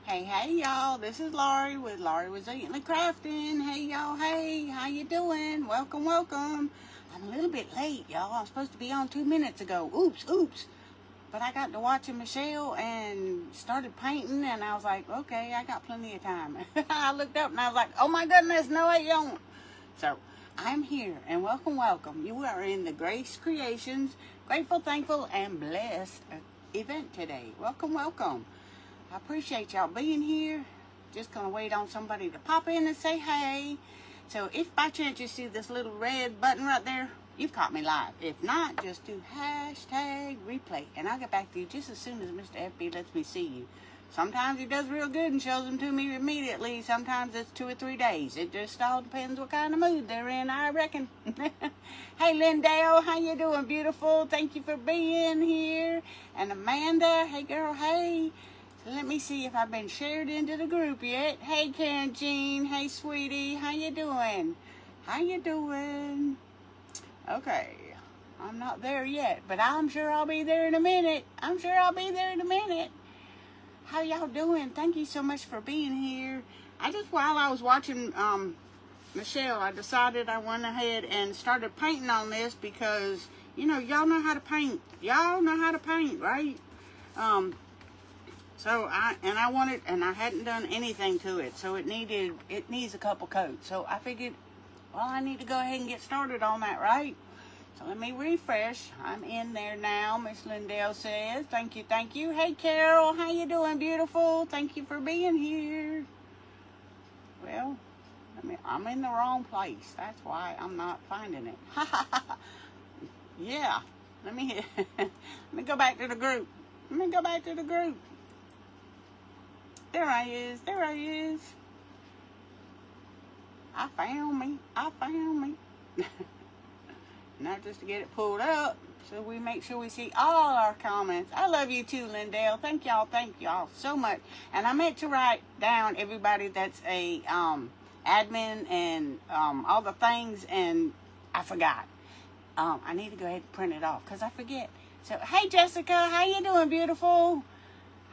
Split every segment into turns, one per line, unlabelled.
Hey y'all, this is Laurie with Laurie Was Eating and Crafting. Hey y'all, hey, how you doing? Welcome. I'm a little bit late, y'all. I was supposed to be on 2 minutes ago. Oops. But I got to watching Michelle and started painting, and I was like, okay, I got plenty of time. I looked up and I was like, oh my goodness, no I don't. So I'm here, and welcome. You are in the Grace Creations Grateful, Thankful, and Blessed event today. Welcome. I appreciate y'all being here. Just gonna wait on somebody to pop in and say hey. So if by chance you see this little red button right there, you've caught me live. If not, just do hashtag replay, and I'll get back to you just as soon as Mr. FB lets me see you. Sometimes he does real good and shows them to me immediately. Sometimes it's 2 or 3 days. It just all depends what kind of mood they're in, I reckon. Hey, Lindale, how you doing, beautiful? Thank you for being here. And Amanda, hey, girl, hey. So let me see if I've been shared into the group yet. Hey, Karen Jean. Hey, sweetie. How you doing? Okay. I'm not there yet, but I'm sure I'll be there in a minute. How y'all doing? Thank you so much for being here. While I was watching Michelle, I decided I went ahead and started painting on this because, y'all know how to paint. Right? So I hadn't done anything to it, so it needs a couple coats. So I figured, well, I need to go ahead and get started on that, right? So let me refresh. I'm in there now, Miss Lindell says. Thank you. Hey, Carol, how you doing, beautiful? Thank you for being here. Well, I'm in the wrong place. That's why I'm not finding it. Yeah. Let me go back to the group. There I is. I found me. Now just to get it pulled up so we make sure we see all our comments. I love you too, Lindell. Thank y'all so much. And I meant to write down everybody that's a admin and all the things, and I forgot. I need to go ahead and print it off because I forget. So, hey, Jessica, how you doing, beautiful?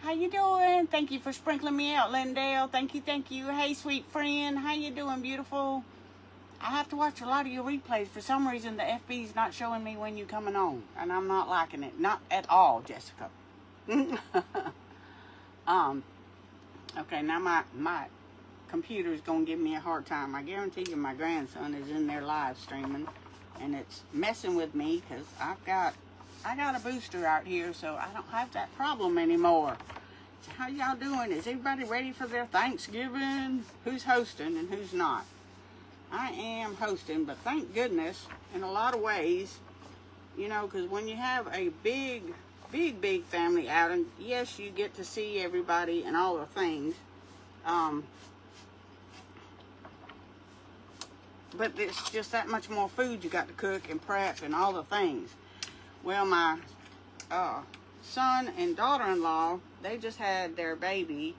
How you doing? Thank you for sprinkling me out, Lindell. Thank you. Hey, sweet friend. How you doing, beautiful? I have to watch a lot of your replays. For some reason, the FB's not showing me when you're coming on, and I'm not liking it. Not at all, Jessica. Okay, now my computer's going to give me a hard time. I guarantee you my grandson is in there live streaming, and it's messing with me because I got a booster out here, so I don't have that problem anymore. So how y'all doing? Is everybody ready for their Thanksgiving? Who's hosting and who's not? I am hosting, but thank goodness, in a lot of ways, because when you have a big family outing, yes, you get to see everybody and all the things, but it's just that much more food you got to cook and prep and all the things. Well, my son and daughter-in-law, they just had their baby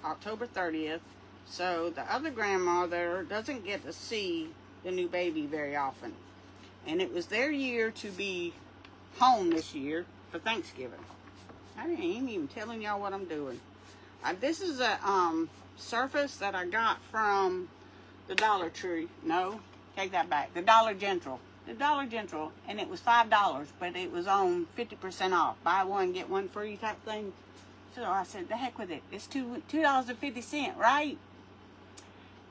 October 30th. So the other grandmother doesn't get to see the new baby very often. And it was their year to be home this year for Thanksgiving. I ain't even telling y'all what I'm doing. This is a surface that I got from the Dollar Tree. No, take that back. The Dollar General, and it was $5, but it was on 50% off. Buy one, get one free type thing. So I said, the heck with it. It's $2.50, right?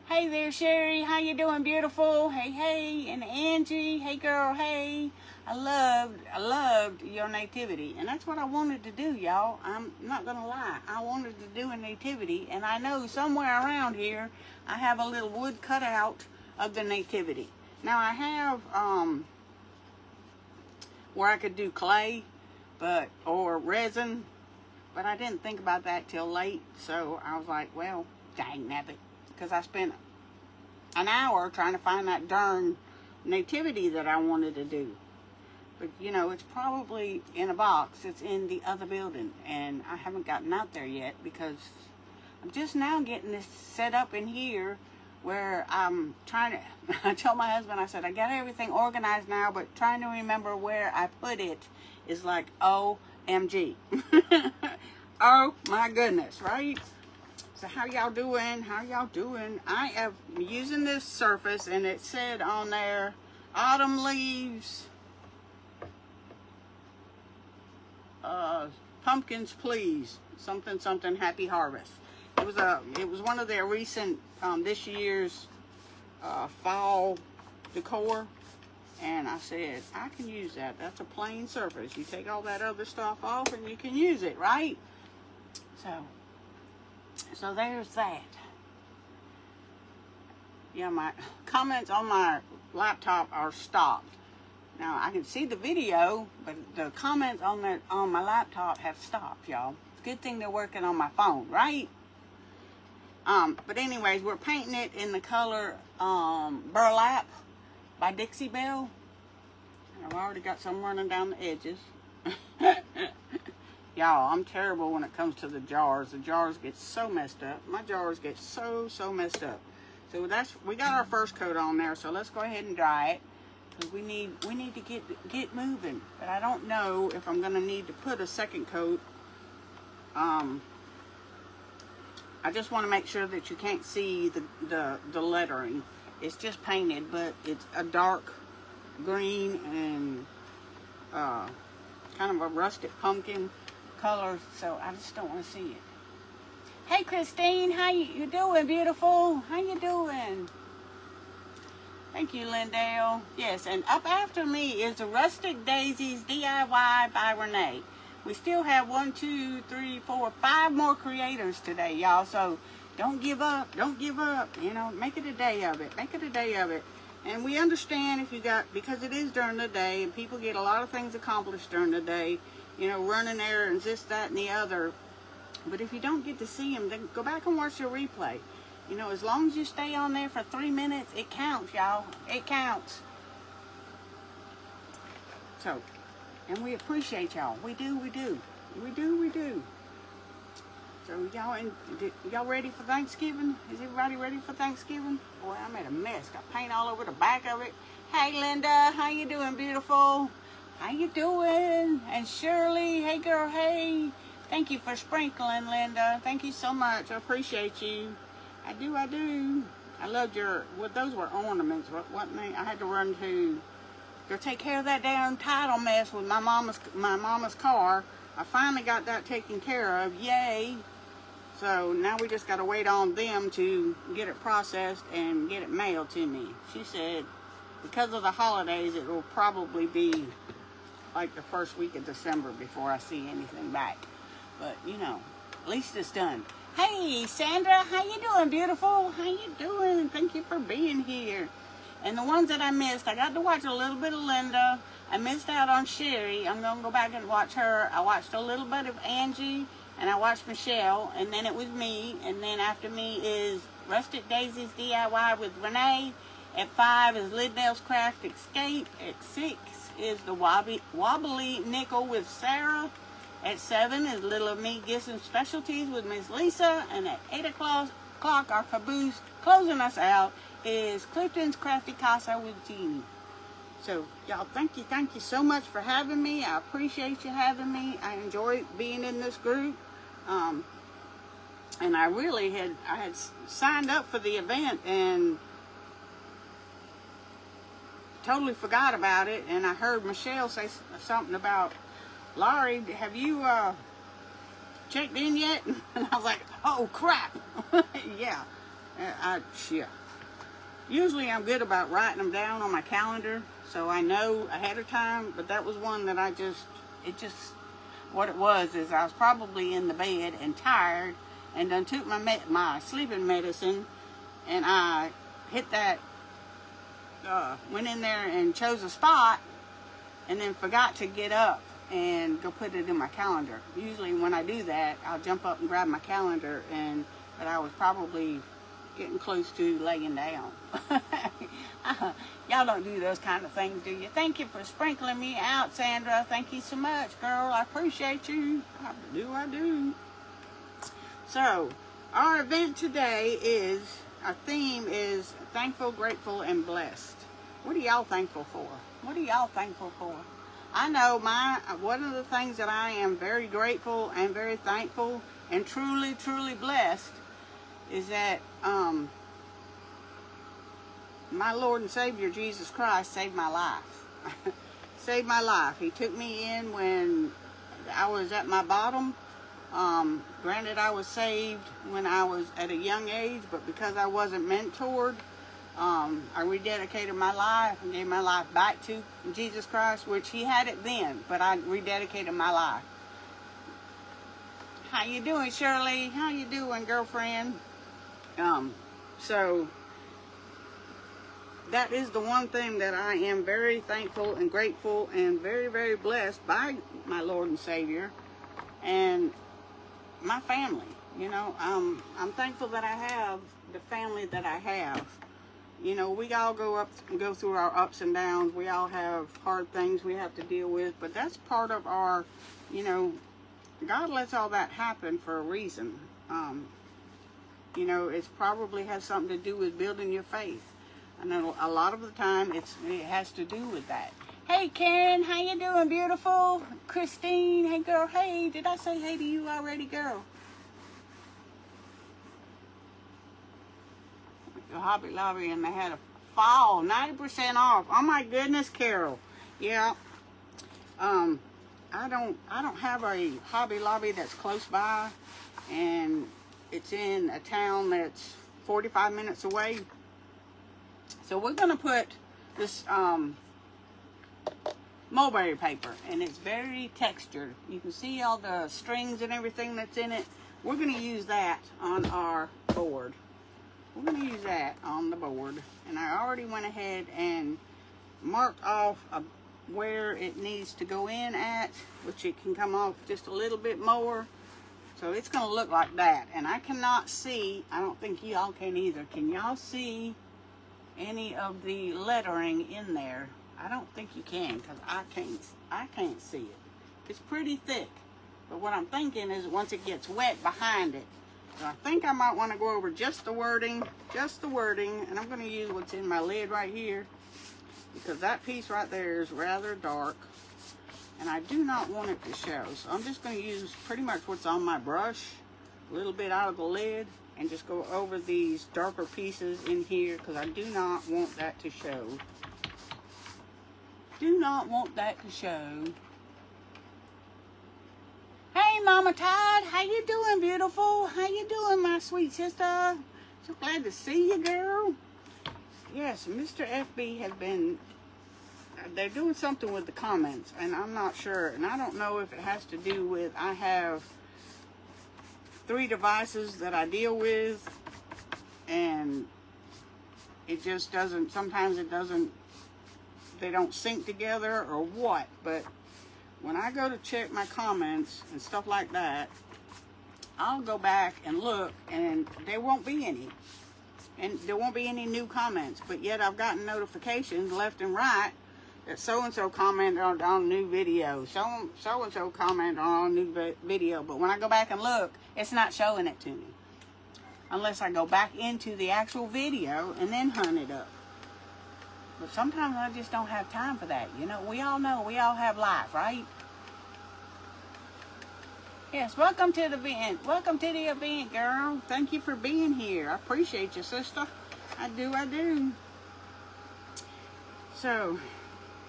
Hey there, Sherry. How you doing, beautiful? Hey. And Angie. Hey, girl. Hey. I loved your nativity. And that's what I wanted to do, y'all. I'm not going to lie. I wanted to do a nativity. And I know somewhere around here, I have a little wood cutout of the nativity. Now, I have where I could do clay or resin. But I didn't think about that till late. So I was like, well, dang nabbit. Because I spent an hour trying to find that darn nativity that I wanted to do. But, it's probably in a box. It's in the other building. And I haven't gotten out there yet because I'm just now getting this set up in here where I'm trying to... I told my husband, I said, I got everything organized now, but trying to remember where I put it is like, OMG. Oh my goodness, right? So how y'all doing? How y'all doing? I am using this surface, and it said on there, autumn leaves, pumpkins please, something something, happy harvest. It was one of their recent this year's fall decor, and I said I can use that. That's a plain surface. You take all that other stuff off and you can use it, right? So there's that. Yeah, my comments on my laptop are stopped. Now I can see the video, but the comments on my laptop have stopped, y'all. It's a good thing they're working on my phone, right? But anyways, we're painting it in the color Burlap by Dixie Belle. I've already got some running down the edges. Y'all, I'm terrible when it comes to the jars. The jars get so messed up. My jars get so messed up. So we got our first coat on there, so let's go ahead and dry it. Because we need to get moving. But I don't know if I'm gonna need to put a second coat. I just want to make sure that you can't see the lettering. It's just painted, but it's a dark green and kind of a rusted pumpkin color, so I just don't want to see it. Hey Christine, how you doing, beautiful? How you doing? Thank you, Lindale. Yes, and up after me is the Rustic Daisies DIY by Renee. We still have 1, 2, 3, 4, 5 more creators today, y'all. So don't give up. Don't give up. You know, make it a day of it. Make it a day of it. And we understand if you got, because it is during the day and people get a lot of things accomplished during the day, you know, running errands, this, that, and the other. But if you don't get to see them, then go back and watch your replay. You know, as long as you stay on there for 3 minutes, it counts, y'all. It counts. So, and we appreciate y'all. We do. So y'all ready for Thanksgiving? Is everybody ready for Thanksgiving? Boy, I made a mess. Got paint all over the back of it. Hey, Linda, how you doing, beautiful? How you doing? And Shirley, hey girl, hey. Thank you for sprinkling, Linda. Thank you so much. I appreciate you. I do. I loved those were ornaments, wasn't they? I had to run to go take care of that damn title mess with my mama's car. I finally got that taken care of. Yay. So now we just got to wait on them to get it processed and get it mailed to me. She said because of the holidays, it will probably be like the first week of December before I see anything back. But, you know, at least it's done. Hey, Sandra, how you doing, beautiful? How you doing? Thank you for being here. And the ones that I missed, I got to watch a little bit of Linda. I missed out on Sherry. I'm going to go back and watch her. I watched a little bit of Angie, and I watched Michelle, and then it was me. And then after me is Rustic Daisies DIY with Renee. At 5 is Lidnell's Craft Escape. At 6 is the Wobbly Nickel with Sarah. At 7 is Little Me Gibson Specialties with Miss Lisa. And at 8 o'clock, our caboose closing us out is Clifton's Crafty Casa with Jeannie. So, y'all, thank you so much for having me. I appreciate you having me. I enjoy being in this group. And I really had signed up for the event and totally forgot about it. And I heard Michelle say something about, Laurie, have you checked in yet? And I was like, oh crap. Yeah. Yeah. Usually I'm good about writing them down on my calendar, so I know ahead of time, but that was one that what it was is I was probably in the bed and tired, and done took my sleeping medicine, and I hit that, went in there and chose a spot, and then forgot to get up and go put it in my calendar. Usually when I do that, I'll jump up and grab my calendar, but I was probably getting close to laying down. Y'all don't do those kind of things, do you? Thank you for sprinkling me out, Sandra. Thank you so much, girl. I appreciate you. I do. So, our event today our theme is thankful, grateful, and blessed. What are y'all thankful for? What are y'all thankful for? I know one of the things that I am very grateful and very thankful and truly, truly blessed is that my Lord and Savior Jesus Christ saved my life. Saved my life. He took me in when I was at my bottom. Granted, I was saved when I was at a young age, but because I wasn't mentored, I rededicated my life and gave my life back to Jesus Christ, which He had it then, but I rededicated my life. How you doing, Shirley? How you doing, girlfriend? So that is the one thing that I am very thankful and grateful and very, very blessed by my Lord and Savior and my family. You know, I'm thankful that I have the family that I have. You know, we all go through our ups and downs. We all have hard things we have to deal with, but that's part of our, you know, God lets all that happen for a reason. You know, it probably has something to do with building your faith. I know a lot of the time it has to do with that. Hey, Karen, how you doing, beautiful? Christine, hey, girl. Hey, did I say hey to you already, girl? Hobby Lobby, and they had a fall 90% off. Oh my goodness, Carol. Yeah. I don't have a Hobby Lobby that's close by, and it's in a town that's 45 minutes away. So we're gonna put this mulberry paper, and it's very textured. You can see all the strings and everything that's in it. We're gonna use that on our board. We're going to use that on the board, and I already went ahead and marked off where it needs to go in at, which it can come off just a little bit more. So it's going to look like that, and I cannot see, I don't think y'all can either. Can y'all see any of the lettering in there? I don't think you can, because I can't see it. It's pretty thick, but what I'm thinking is once it gets wet behind it, so I think I might want to go over just the wording, and I'm going to use what's in my lid right here, because that piece right there is rather dark, and I do not want it to show. So I'm just going to use pretty much what's on my brush, a little bit out of the lid, and just go over these darker pieces in here, because I do not want that to show. Do not want that to show. Hey, Mama Todd, how you doing, beautiful? How you doing, my sweet sister? So glad to see you, girl. Yes, Mr. FB has been, they're doing something with the comments, and I'm not sure. And I don't know if it has to do with, I have 3 devices that I deal with, and it just doesn't, sometimes it doesn't, they don't sync together or what, but when I go to check my comments and stuff like that, I'll go back and look, and there won't be any. And there won't be any new comments. But yet I've gotten notifications left and right that so-and-so commented on a new video. So-and-so commented on a new video. But when I go back and look, it's not showing it to me. Unless I go back into the actual video and then hunt it up. But sometimes I just don't have time for that. You know, we all have life, right? Yes, welcome to the event. Welcome to the event, girl. Thank you for being here. I appreciate you, sister. I do. So,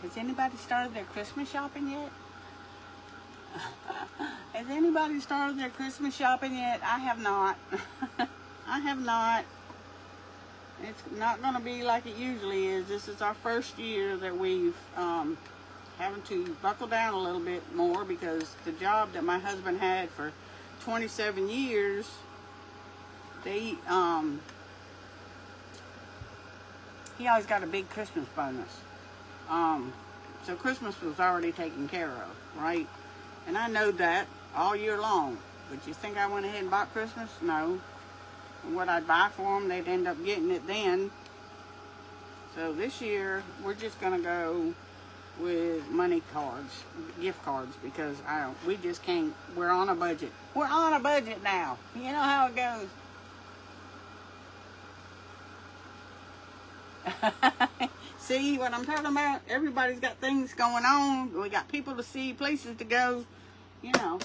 has anybody started their Christmas shopping yet? Has anybody started their Christmas shopping yet? I have not. I have not. It's not going to be like it usually is. This is our first year that we've having to buckle down a little bit more, because the job that my husband had for 27 years, he always got a big Christmas bonus. So Christmas was already taken care of, right? And I know that all year long. But you think I went ahead and bought Christmas? No. And what I'd buy for them, they'd end up getting it then. So this year, we're just going to go with money cards, gift cards, because we just can't, we're on a budget. We're on a budget now. You know how it goes. See what I'm talking about? Everybody's got things going on. We got people to see, places to go, you know.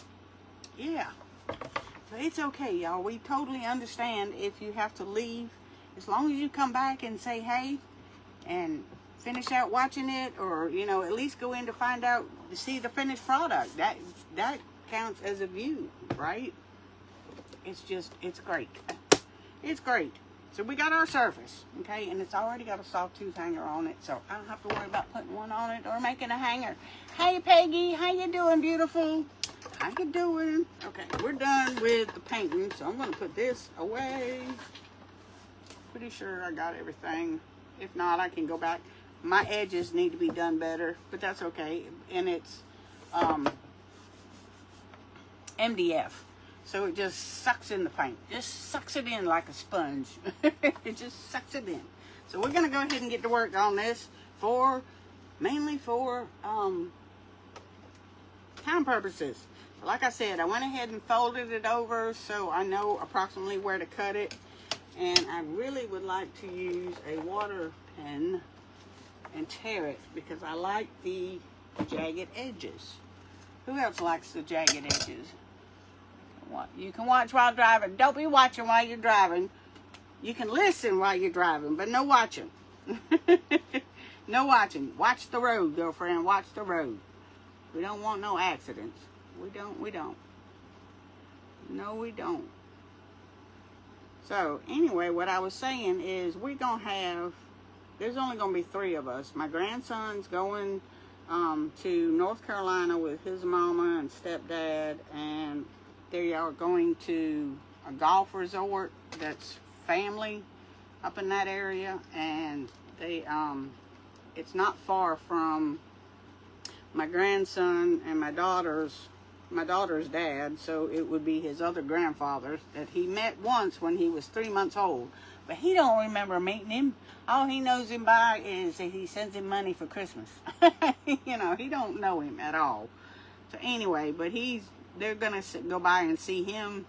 Yeah. So it's okay, y'all. We totally understand if you have to leave. As long as you come back and say hey and finish out watching it, or, you know, at least go in to find out, to see the finished product. That counts as a view, right? It's great. It's great. So we got our surface, okay, and it's already got a sawtooth hanger on it, so I don't have to worry about putting one on it or making a hanger. Hey, Peggy, how you doing, beautiful? How you doing? Okay, we're done with the painting, so I'm going to put this away. Pretty sure I got everything. If not, I can go back. My edges need to be done better, but that's okay, and it's MDF. So it just sucks in the paint. Just sucks it in like a sponge. It just sucks it in. So we're gonna go ahead and get to work on this mainly for time purposes. Like I said, I went ahead and folded it over so I know approximately where to cut it. And I really would like to use a water pen and tear it because I like the jagged edges. Who else likes the jagged edges? You can watch while driving. Don't be watching while you're driving. You can listen while you're driving, but no watching. No watching. Watch the road, girlfriend. Watch the road. We don't want no accidents. We don't. No, we don't. So, anyway, what I was saying is there's only going to be 3 of us. My grandson's going to North Carolina with his mama and stepdad, and they are going to a golf resort that's family up in that area, and they it's not far from my grandson and my daughter's dad, so it would be his other grandfather that he met once when he was 3 months old, but he don't remember meeting him. All he knows him by is that he sends him money for Christmas. You know, he don't know him at all. So anyway, but they're gonna go by and see him,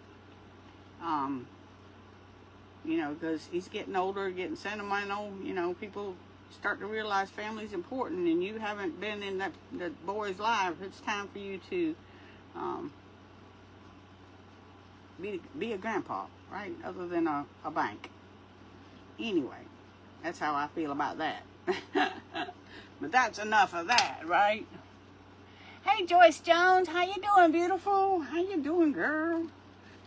you know, because he's getting older, getting sentimental. You know, people start to realize family's important, and you haven't been in that boy's life. It's time for you to be a grandpa, right? Other than a bank. Anyway, that's how I feel about that. But that's enough of that, right? Hey, Joyce Jones, how you doing, beautiful? How you doing, girl?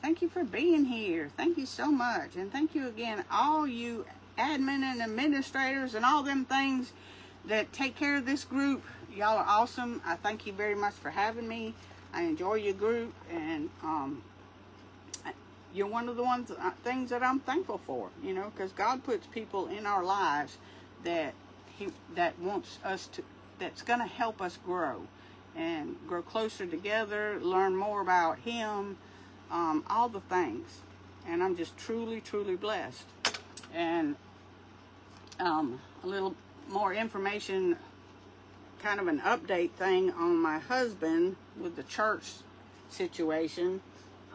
Thank you for being here. Thank you so much. And thank you again, all you admin and administrators and all them things that take care of this group. Y'all are awesome. I thank you very much for having me. I enjoy your group, and you're one of the things that I'm thankful for, you know, because God puts people in our lives that wants us to, that's going to help us grow and grow closer together, learn more about Him, all the things. And I'm just truly, truly blessed. And a little more information, kind of an update thing on my husband with the church situation.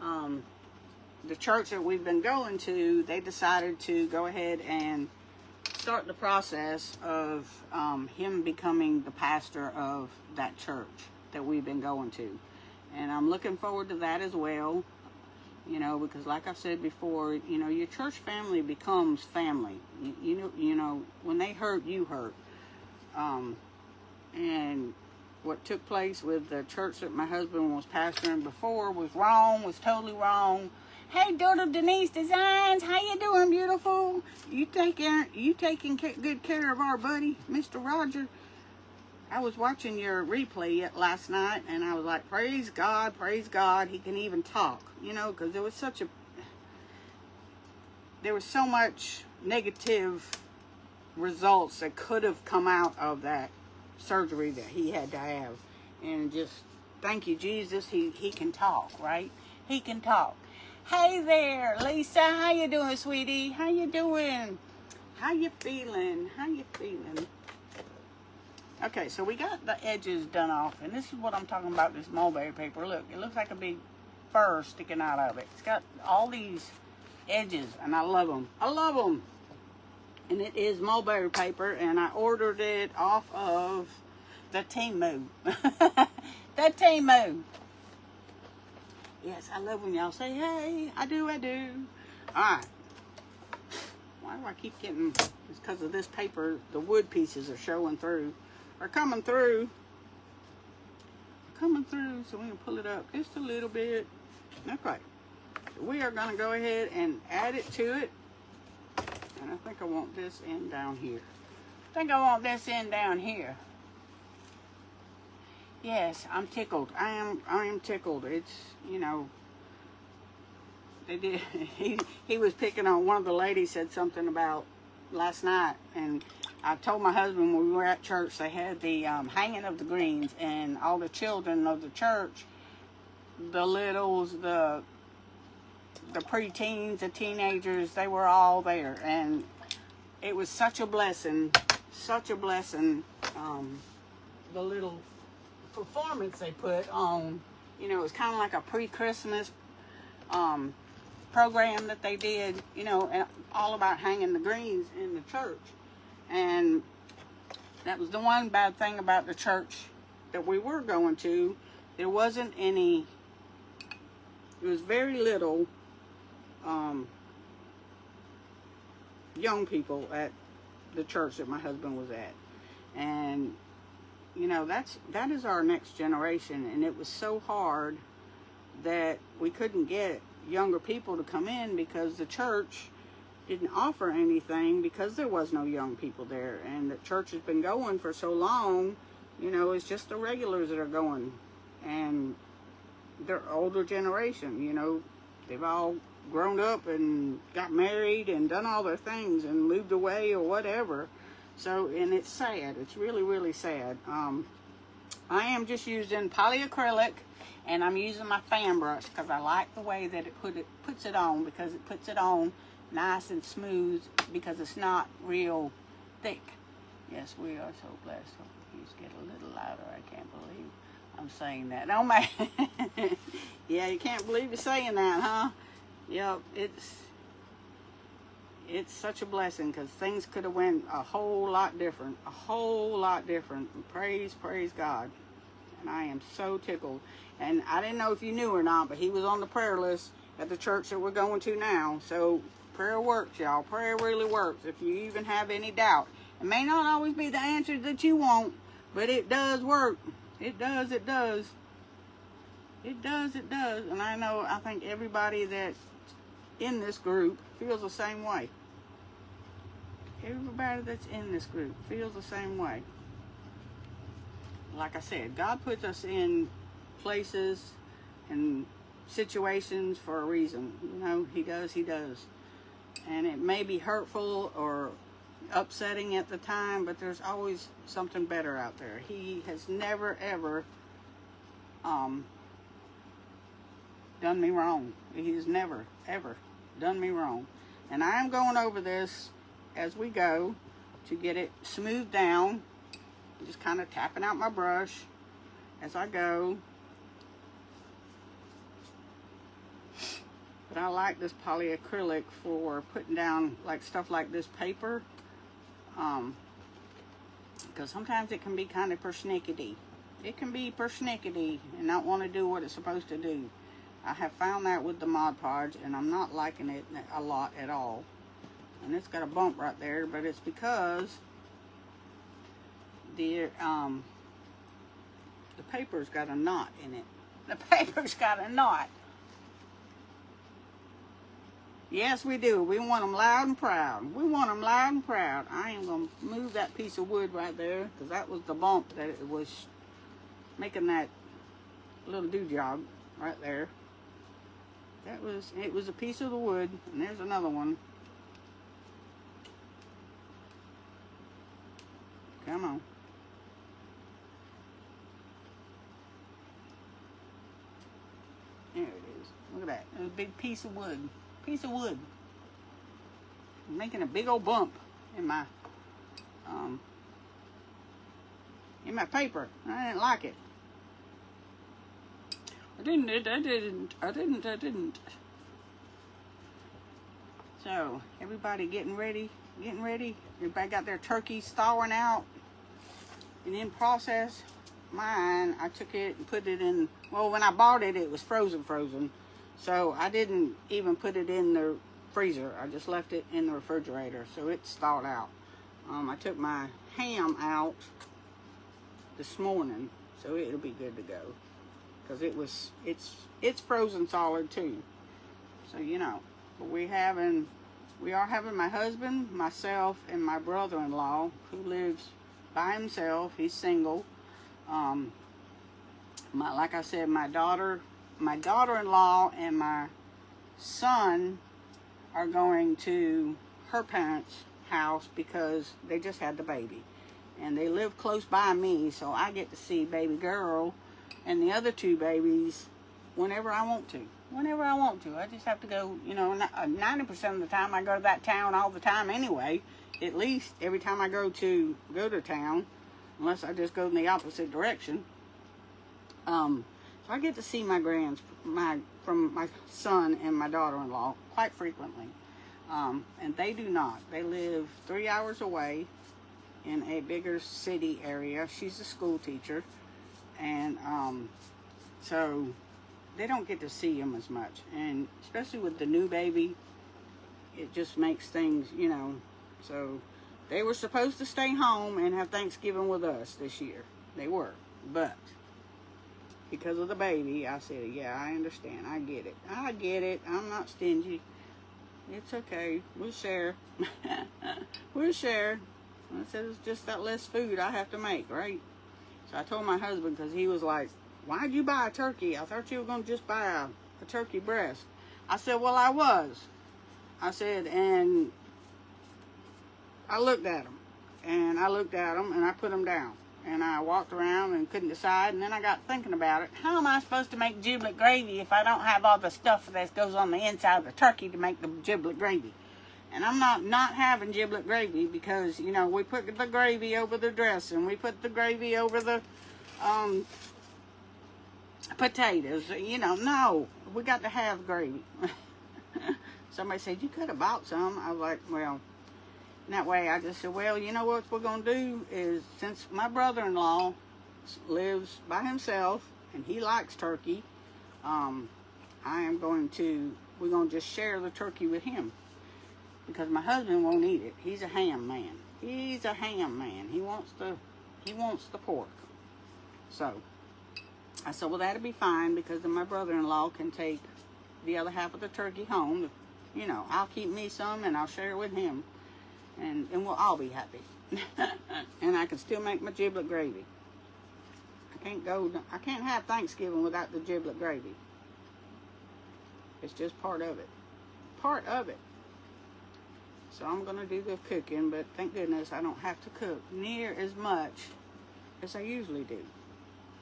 The church that we've been going to, they decided to go ahead and start the process of him becoming the pastor of that church that we've been going to. And I'm looking forward to that as well, you know, because like I said before, you know, your church family becomes family. You know, when they hurt, you hurt. And what took place with the church that my husband was pastoring before was wrong, was totally wrong. Hey, Doodle Denise Designs, how you doing, beautiful? You taking good care of our buddy, Mr. Roger? I was watching your replay last night, and I was like, praise God, he can even talk, you know, because there was so much negative results that could have come out of that surgery that he had to have. And just, thank you, Jesus, he can talk, right? He can talk. Hey there, Lisa, how you doing, sweetie? How you doing? How you feeling? Okay, so we got the edges done off, and this is what I'm talking about, this mulberry paper. Look, it looks like a big fur sticking out of it. It's got all these edges, and I love them. And it is mulberry paper, and I ordered it off of the Temu. The Temu. Yes, I love when y'all say, hey, I do. Alright. Why do I keep getting, it's because of this paper, the wood pieces are showing through, are coming through, so we can pull it up just a little bit. Okay, so we are going to go ahead and add it to it, and I think I want this end down here. Yes, I'm tickled. I am tickled. It's, you know, they did. He was picking on, one of the ladies said something about last night, and I told my husband when we were at church, they had the hanging of the greens, and all the children of the church, the littles, the preteens, the teenagers, they were all there, and it was such a blessing, the little performance they put on. You know, it was kind of like a pre-Christmas program that they did, you know, and all about hanging the greens in the church. And that was the one bad thing about the church that we were going to. There wasn't any, there was very little young people at the church that my husband was at. And you know, that is our next generation, and it was so hard that we couldn't get younger people to come in because the church didn't offer anything because there was no young people there. And the church has been going for so long, you know, it's just the regulars that are going, and they're older generation, you know, they've all grown up and got married and done all their things and moved away or whatever. So, and it's sad. It's really, really sad. I am just using polyacrylic, and I'm using my fan brush because I like the way that it puts it on, because it puts it on nice and smooth, because it's not real thick. Yes, we are so blessed. So please get a little louder. I can't believe I'm saying that. Oh my. Yeah, you can't believe you're saying that, huh? Yep, it's such a blessing, because things could have went a whole lot different. And praise God. And I am so tickled. And I didn't know if you knew or not, but he was on the prayer list at the church that we're going to now. So prayer works, y'all. Prayer really works. If you even have any doubt, it may not always be the answer that you want, but it does work. It does. And I think everybody that's in this group feels the same way. Everybody that's in this group feels the same way. Like I said, God puts us in places and situations for a reason. You know, He does. And it may be hurtful or upsetting at the time, but there's always something better out there. He has never, ever done me wrong. He has never, ever done me wrong. And I am going over this as we go to get it smoothed down. Just kind of tapping out my brush as I go. But I like this polyacrylic for putting down like stuff like this paper, because sometimes it can be kind of persnickety. It can be persnickety and not want to do what it's supposed to do. I have found that with the Mod Podge, and I'm not liking it a lot at all. And it's got a bump right there, but it's because the paper's got a knot in it. The paper's got a knot. Yes, we do. We want them loud and proud. I am going to move that piece of wood right there, because that was the bump that it was making that little doo-job right there. It was a piece of the wood, and there's another one. Come on. There it is. Look at that. It was a big piece of wood. Making a big old bump in my paper. I didn't like it. I didn't. So, everybody getting ready getting ready. Everybody got their turkeys thawing out. And in process, mine, I took it and put it in, well, when I bought it, it was frozen. So I didn't even put it in the freezer. I just left it in the refrigerator. So it's thawed out. I took my ham out this morning, so it'll be good to go. Because it's frozen solid too. So, you know, but we are having my husband, myself, and my brother-in-law, who lives by himself. He's single. Like I said, my daughter-in-law and my son are going to her parents' house because they just had the baby. And they live close by me, so I get to see baby girl and the other two babies whenever I want to. I just have to go, you know, 90% of the time I go to that town all the time anyway. At least every time I go to town, unless I just go in the opposite direction. So I get to see from my son and my daughter-in-law quite frequently. And they do not. They live 3 hours away in a bigger city area. She's a school teacher. And so they don't get to see him as much. And especially with the new baby, it just makes things, you know. So they were supposed to stay home and have Thanksgiving with us this year. They were. But because of the baby, I said, yeah, I understand. I get it. I'm not stingy. It's okay. We'll share. We'll share. I said, it's just that less food I have to make, right? So I told my husband, because he was like, why'd you buy a turkey? I thought you were going to just buy a turkey breast. I said, well, I was. I said, and I looked at them. And I put them down. And I walked around and couldn't decide. And then I got thinking about it. How am I supposed to make giblet gravy if I don't have all the stuff that goes on the inside of the turkey to make the giblet gravy? And I'm not having giblet gravy because, you know, we put the gravy over the dressing. We put the gravy over the potatoes. You know, no. We got to have gravy. Somebody said, you could have bought some. I was like, well, that way I just said, well, you know what we're going to do is, since my brother-in-law lives by himself and he likes turkey, we're going to just share the turkey with him. Because my husband won't eat it. He's a ham man. He wants the pork. So I said, well, that'll be fine, because then my brother-in-law can take the other half of the turkey home. You know, I'll keep me some and I'll share it with him. And we'll all be happy. And I can still make my giblet gravy. I can't have Thanksgiving without the giblet gravy. It's just part of it. So I'm going to do the cooking, but thank goodness I don't have to cook near as much as I usually do.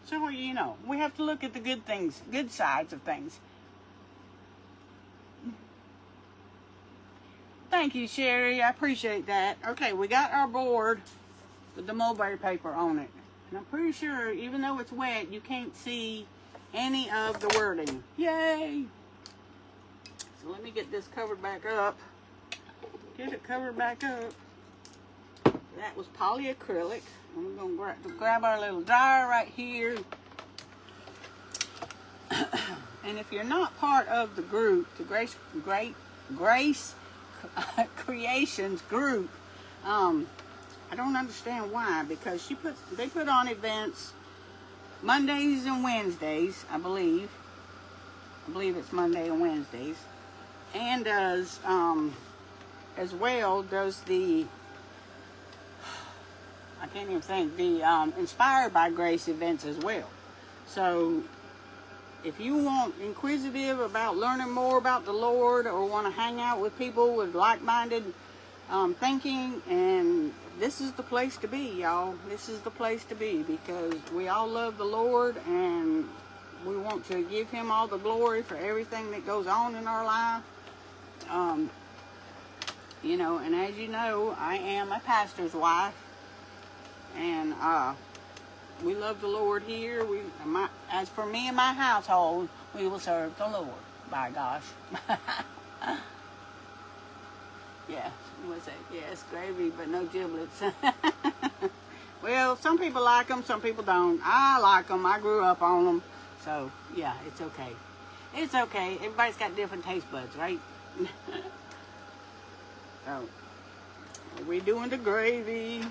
So, you know, we have to look at the good things, good sides of things. Thank you, Sherry. I appreciate that. Okay, we got our board with the mulberry paper on it. And I'm pretty sure, even though it's wet, you can't see any of the wording. Yay! So let me get this covered back up. Get it covered back up. That was polyacrylic. And we're going to grab our little dryer right here. And if you're not part of the group, the Grace Creations group, I don't understand why, because they put on events Mondays and Wednesdays, I believe it's Monday and Wednesdays, and does as well does the Inspired by Grace events as well. So if you want inquisitive about learning more about the Lord, or want to hang out with people with like-minded thinking, and this is the place to be, y'all. This is the place to be, because we all love the Lord, and we want to give him all the glory for everything that goes on in our life. You know, and as you know, I am a pastor's wife, and we love the Lord here. As for me and my household, we will serve the Lord, by gosh. Yeah, what's that? Yeah, it's gravy, but no giblets. Well, some people like them, some people don't. I like them. I grew up on them. So, yeah, it's okay. It's okay. Everybody's got different taste buds, right? So, we're doing the gravy.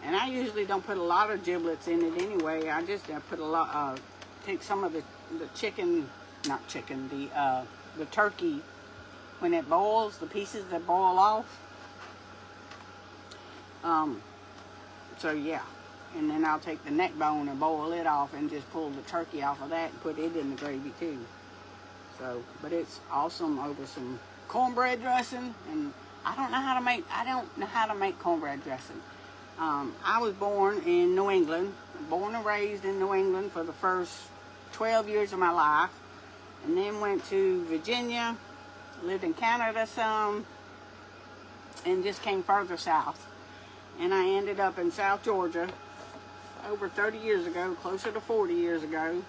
And I usually don't put a lot of giblets in it anyway. I just put a lot, take some of the chicken, not chicken, the turkey, when it boils, the pieces that boil off. So yeah, and then I'll take the neck bone and boil it off and just pull the turkey off of that and put it in the gravy too. So, but it's awesome over some cornbread dressing, and I don't know how to make cornbread dressing. I was born in New England, born and raised in New England for the first 12 years of my life, and then went to Virginia, lived in Canada some, and just came further south. And I ended up in South Georgia over 30 years ago, closer to 40 years ago.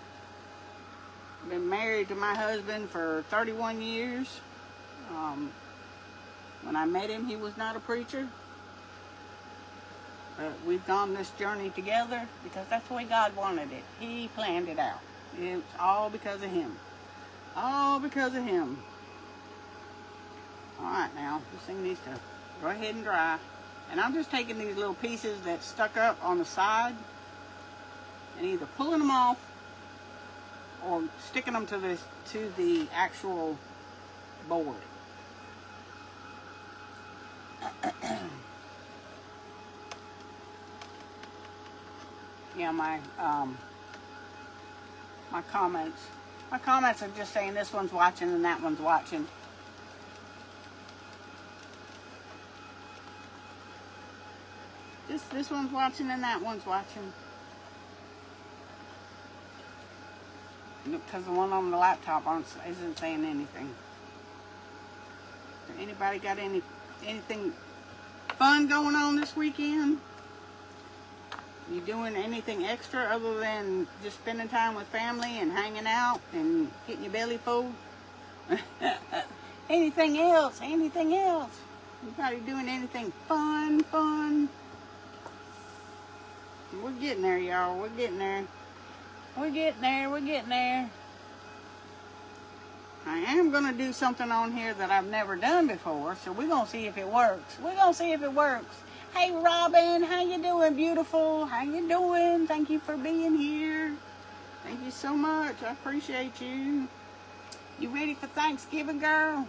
Been married to my husband for 31 years. When I met him, he was not a preacher. But we've gone this journey together because that's the way God wanted it. He planned it out. It's all because of him. All because of him. All right, now, this thing needs to go ahead and dry. And I'm just taking these little pieces that stuck up on the side and either pulling them off or sticking them to the actual board. Yeah, my comments are just saying this one's watching and that one's watching. This one's watching and that one's watching. Because the one on the laptop isn't saying anything. Anybody got anything fun going on this weekend? You doing anything extra other than just spending time with family and hanging out and getting your belly full? Anything else? Anything else? Anybody doing anything fun? We're getting there, y'all. We're getting there. We're getting there. I am going to do something on here that I've never done before, so we're going to see if it works. Hey, Robin, how you doing, beautiful? How you doing? Thank you for being here. Thank you so much. I appreciate you. You ready for Thanksgiving, girl?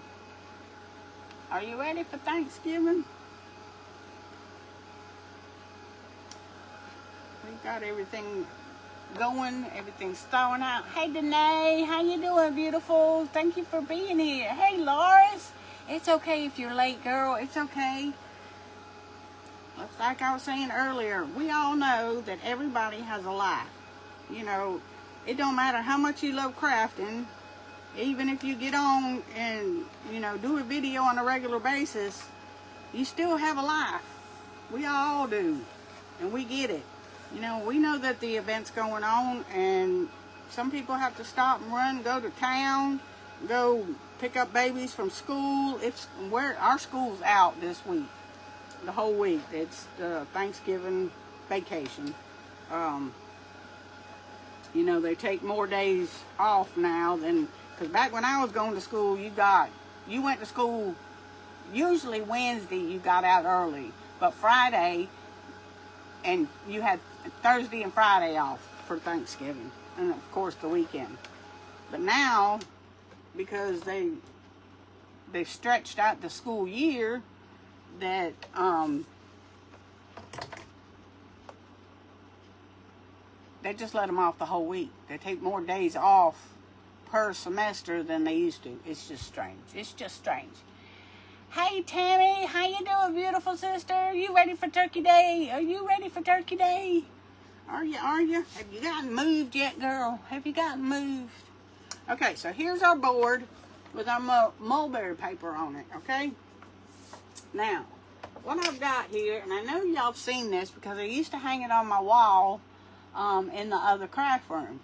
Are you ready for Thanksgiving? We got everything going. Everything's thawing out. Hey, Danae, how you doing, beautiful? Thank you for being here. Hey, Loris. It's okay if you're late, girl. It's okay. Looks like I was saying earlier, we all know that everybody has a life. You know, it don't matter how much you love crafting. Even if you get on and, you know, do a video on a regular basis, you still have a life. We all do. And we get it. You know, we know that the event's going on, and some people have to stop and run, go to town, go pick up babies from school. Our school's out this week, the whole week. It's the Thanksgiving vacation. You know, they take more days off now than, because back when I was going to school, you went to school, usually Wednesday you got out early, but Friday, and you had Thursday and Friday off for Thanksgiving, and of course the weekend. But now, because they've stretched out the school year, that they just let them off the whole week. They take more days off per semester than they used to. It's just strange. Hey, Tammy, how you doing, beautiful sister? You ready for Turkey Day? Are you ready for Turkey Day? Are you? Have you gotten moved yet, girl? Have you gotten moved? Okay, so here's our board with our mulberry paper on it, okay? Now, what I've got here, and I know y'all have seen this because I used to hang it on my wall in the other craft room.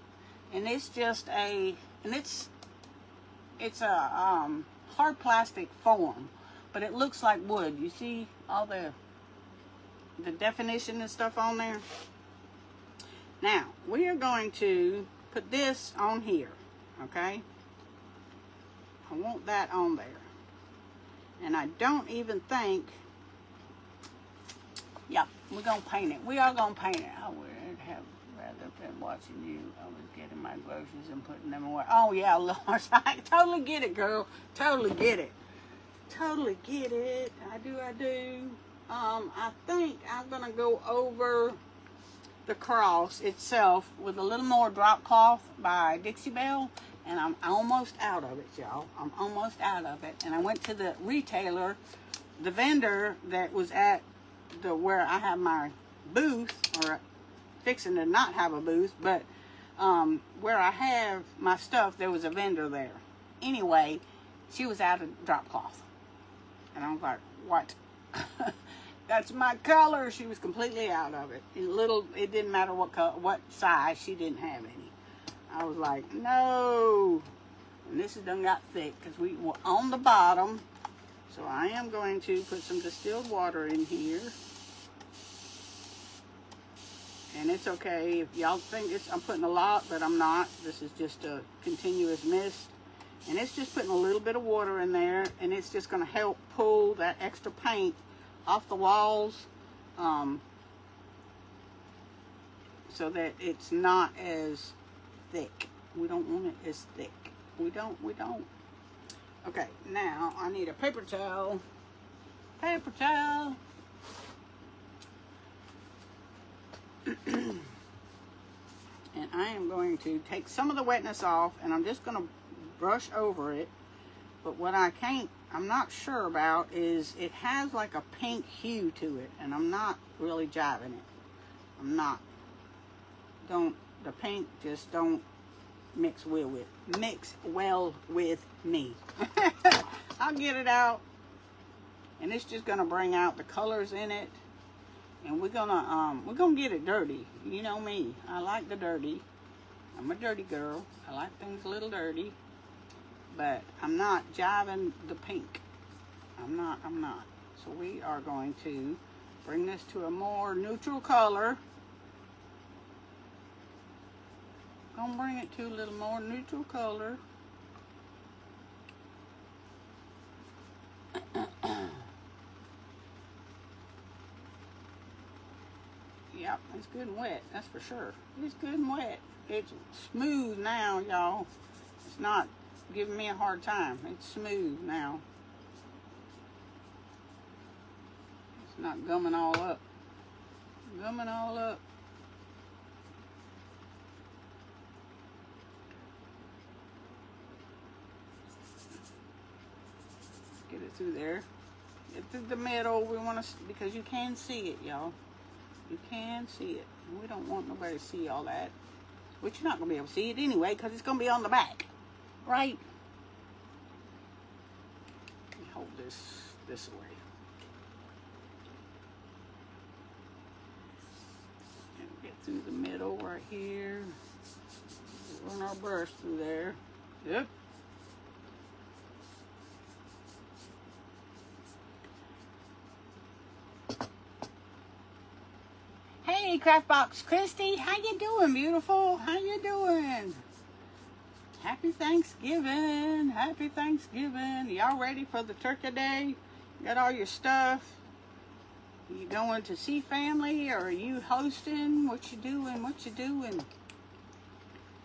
And it's just it's a hard plastic form. but it looks like wood. You see all the definition and stuff on there? Now, we are going to put this on here, okay? I want that on there. And I don't even think, yeah, we're going to paint it. We are going to paint it. I would have rather been watching you. I was getting my groceries and putting them away. Oh, yeah, Lord, I totally get it, girl. Totally get it. Totally get it. I do. I think I'm going to go over the cross itself with a little more drop cloth by Dixie Belle, and I'm almost out of it, y'all. I'm almost out of it. And I went to the retailer, the vendor that was at the where I have my booth, or fixing to not have a booth, but where I have my stuff, there was a vendor there. Anyway, she was out of drop cloth, and I was like, what? That's my color. She was completely out of it. It didn't matter what color, what size, she didn't have any. I was like, no. And this has done got thick because we were on the bottom. So I am going to put some distilled water in here. And it's okay if y'all think I'm putting a lot, but I'm not. This is just a continuous mist. And it's just putting a little bit of water in there, and it's just going to help pull that extra paint off the walls, so that it's not as thick. We don't want it as thick. We don't. Okay, now I need a paper towel. Paper towel. And I am going to take some of the wetness off, and I'm just going to brush over it. But what I'm not sure about is it has like a pink hue to it, and I'm not really jiving it. I'm not. The pink just don't mix well with me. I'll get it out, and it's just gonna bring out the colors in it, and we're gonna get it dirty. You know me, I like the dirty. I'm a dirty girl. I like things a little dirty. But I'm not jiving the pink. I'm not. So we are going to bring this to a more neutral color. Gonna bring it to a little more neutral color. Yep, it's good and wet, that's for sure. It's good and wet. It's smooth now, y'all. It's not giving me a hard time. It's smooth now. It's not gumming all up. Gumming all up. Get it through there. Get through the middle. We want to, because you can see it, y'all. You can see it. We don't want nobody to see all that. But you're not going to be able to see it anyway, because it's going to be on the back. Right? Let me hold this away. And get through the middle right here. Run our brush through there. Yep. Hey, Craftbox Christy, how you doing, beautiful? How you doing? Happy Thanksgiving. Happy Thanksgiving. Y'all ready for the turkey day? Got all your stuff? You going to see family, or are you hosting? What you doing? What you doing?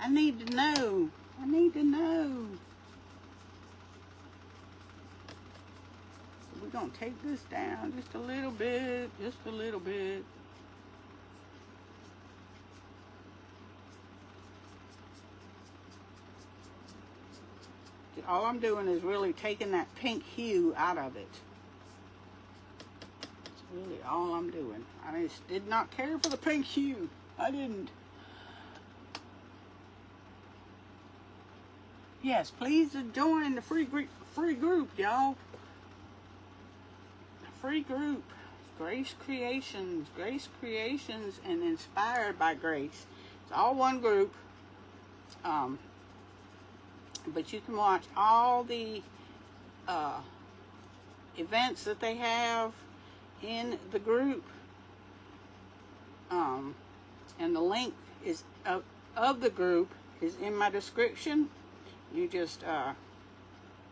I need to know. I need to know. So we're going to take this down just a little bit. Just a little bit. All I'm doing is really taking that pink hue out of it. That's really all I'm doing. I just did not care for the pink hue. I didn't. Yes, please join the free group, y'all. Free group. Grace Creations. Grace Creations and Inspired by Grace. It's all one group. But you can watch all the events that they have in the group. And the link is of the group is in my description. You just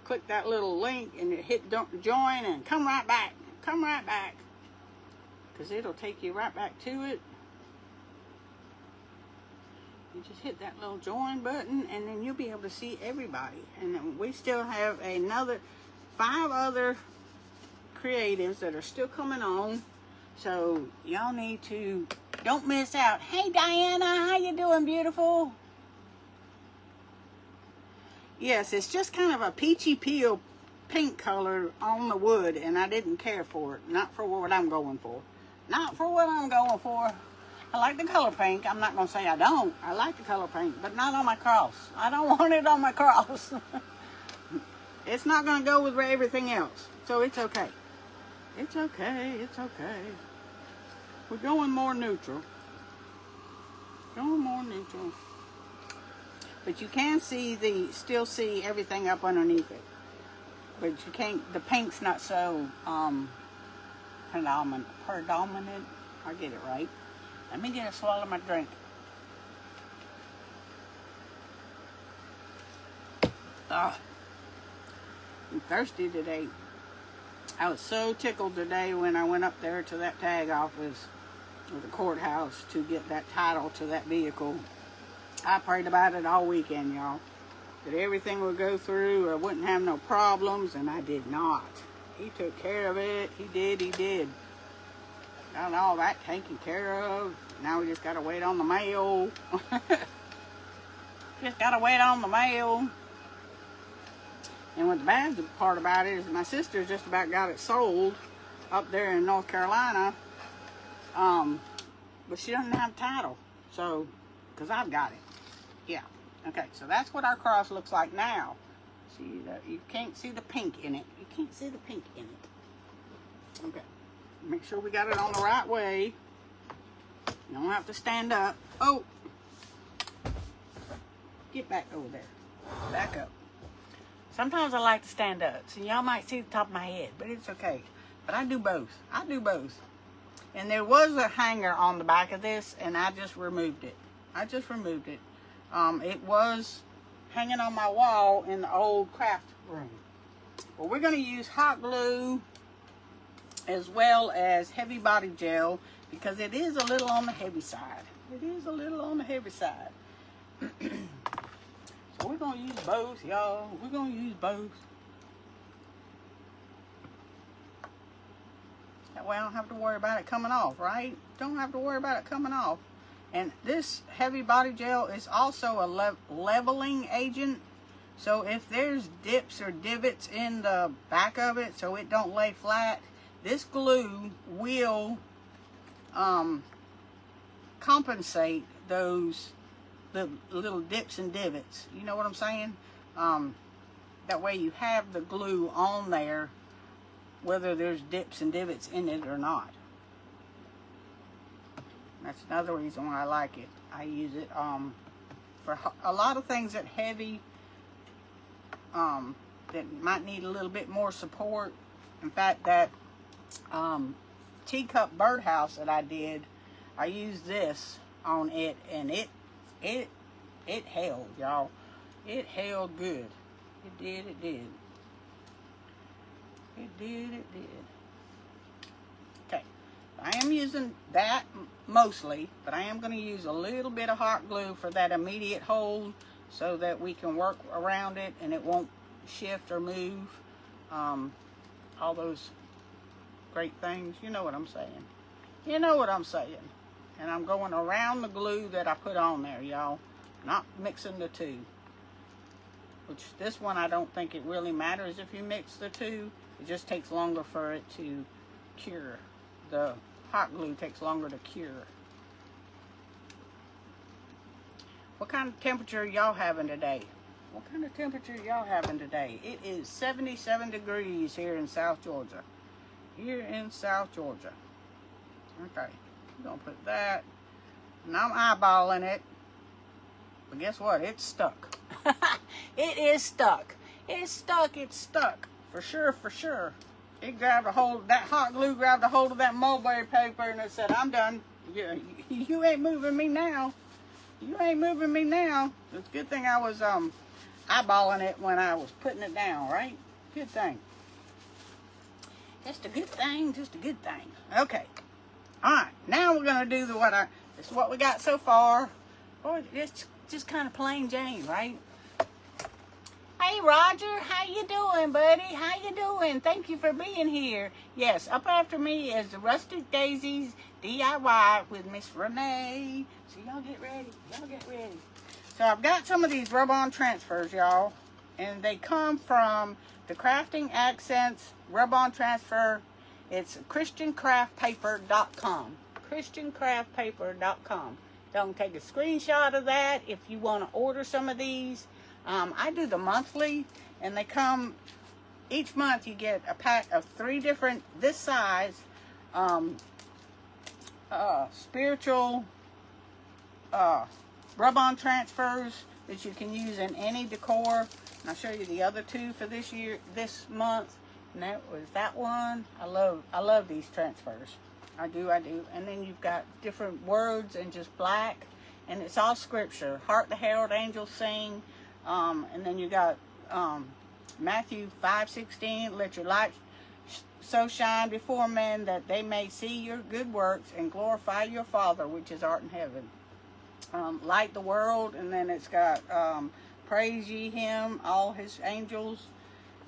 click that little link and hit join and come right back. Come right back. Because it'll take you right back to it. You just hit that little join button and then you'll be able to see everybody. And then we still have another 5 other creatives that are still coming on. So y'all need to, don't miss out. Hey Diana, how you doing, beautiful? Yes, it's just kind of a peachy peel pink color on the wood, and I didn't care for it. Not for what I'm going for. Not for what I'm going for. I like the color pink. I'm not going to say I don't. I like the color pink, but not on my cross. I don't want it on my cross. It's not going to go with everything else, so it's okay. It's okay. It's okay. We're going more neutral. Going more neutral. But you can see still see everything up underneath it. But you can't, the pink's not so predominant. I'll get it right. Let me get a swallow of my drink. I'm thirsty today. I was so tickled today when I went up there to that tag office or the courthouse to get that title to that vehicle. I prayed about it all weekend, y'all. That everything would go through, I wouldn't have no problems, and I did not. He took care of it. He did. Got all that taken care of. Now we just gotta wait on the mail. Just gotta wait on the mail. And what the bad part about it is my sister just about got it sold up there in North Carolina. But she doesn't have title. So, because I've got it. Yeah. Okay, so that's what our cross looks like now. See that? You can't see the pink in it. You can't see the pink in it. Okay. Make sure we got it on the right way. You don't have to stand up. Oh! Get back over there. Back up. Sometimes I like to stand up. So y'all might see the top of my head, but it's okay. But I do both. I do both. And there was a hanger on the back of this, and I just removed it. It was hanging on my wall in the old craft room. Well, we're going to use hot glue as well as heavy body gel because it is a little on the heavy side. So we're going to use both, y'all. We're going to use both. That way I don't have to worry about it coming off, right? Don't have to worry about it coming off. And this heavy body gel is also a leveling agent. So if there's dips or divots in the back of it so it don't lay flat, this glue will compensate those little dips and divots. You know what I'm saying? That way you have the glue on there whether there's dips and divots in it or not. That's another reason why I like it. I use it for a lot of things that heavy, that might need a little bit more support. In fact, that teacup birdhouse that I did, I used this on it, and it held, y'all. It held good. It did. Okay, I am using that mostly, but I am going to use a little bit of hot glue for that immediate hold so that we can work around it and it won't shift or move. All those great things. You know what I'm saying. And I'm going around the glue that I put on there, y'all. Not mixing the two. Which this one, I don't think it really matters if you mix the two. It just takes longer for it to cure. The hot glue takes longer to cure. What kind of temperature y'all having today? It is 77 degrees here in South Georgia. Okay, I'm going to put that. And I'm eyeballing it. But guess what? It's stuck. It is stuck. It's stuck. For sure. It grabbed a hold, that hot glue grabbed a hold of that mulberry paper and it said, I'm done. You ain't moving me now. You ain't moving me now. It's a good thing I was eyeballing it when I was putting it down, right? Good thing. Just a good thing, just a good thing. Okay. Alright, now we're gonna do this is what we got so far. Boy, it's just kind of plain Jane, right? Hey Roger, how you doing, buddy? How you doing? Thank you for being here. Yes, up after me is the Rustic Daisies DIY with Miss Renee. So y'all get ready. Y'all get ready. So I've got some of these rub-on transfers, y'all. And they come from the Crafting Accents Rub-On Transfer. It's christiancraftpaper.com. christiancraftpaper.com. Don't take a screenshot of that if you want to order some of these. I do the monthly, and they come, each month you get a pack of 3 different, this size, spiritual rub-on transfers that you can use in any decor. And I'll show you the other 2 for this month. And that was that one. I love these transfers. I do. And then you've got different words and just black, and it's all scripture. Hark the herald angels sing. And then you got Matthew 5:16, let your light so shine before men that they may see your good works and glorify your Father which is art in heaven. Light the world, and then it's got praise ye him, all his angels,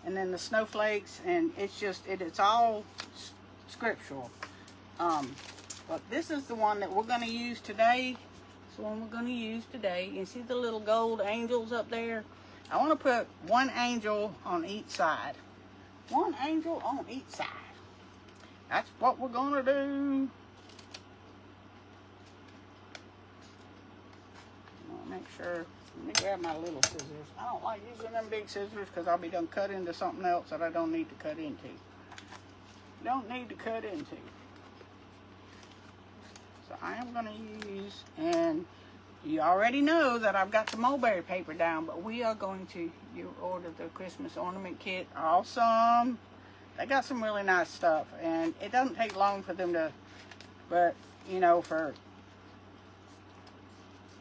and then the snowflakes, and it's all scriptural. But this is the one that we're going to use today. The one we're going to use today. You see the little gold angels up there? I want to put 1 angel on each side. 1 angel on each side. That's what we're going to do. I'll make sure. Let me grab my little scissors. I don't like using them big scissors because I'll be done cut into something else that I don't need to cut into. Don't need to cut into. So I am going to use, and you already know that I've got the mulberry paper down, but we are going to, you order the Christmas ornament kit. Awesome. They got some really nice stuff, and it doesn't take long for them to, but, you know,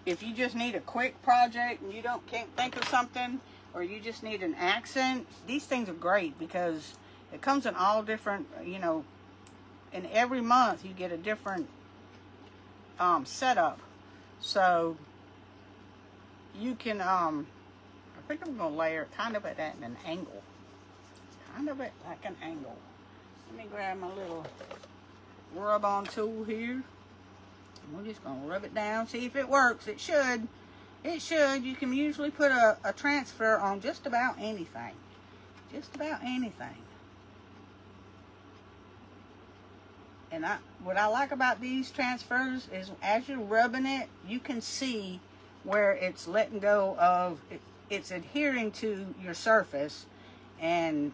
if you just need a quick project and you can't think of something, or you just need an accent, these things are great because it comes in all different, you know, and every month you get a different setup. So you can I think I'm going to layer it kind of at an angle. Kind of at like an angle. Let me grab my little rub-on tool here. We're just going to rub it down, see if it works. It should. It should. You can usually put a transfer on just about anything. Just about anything. And what I like about these transfers is as you're rubbing it, you can see where it's letting go of, it's adhering to your surface, and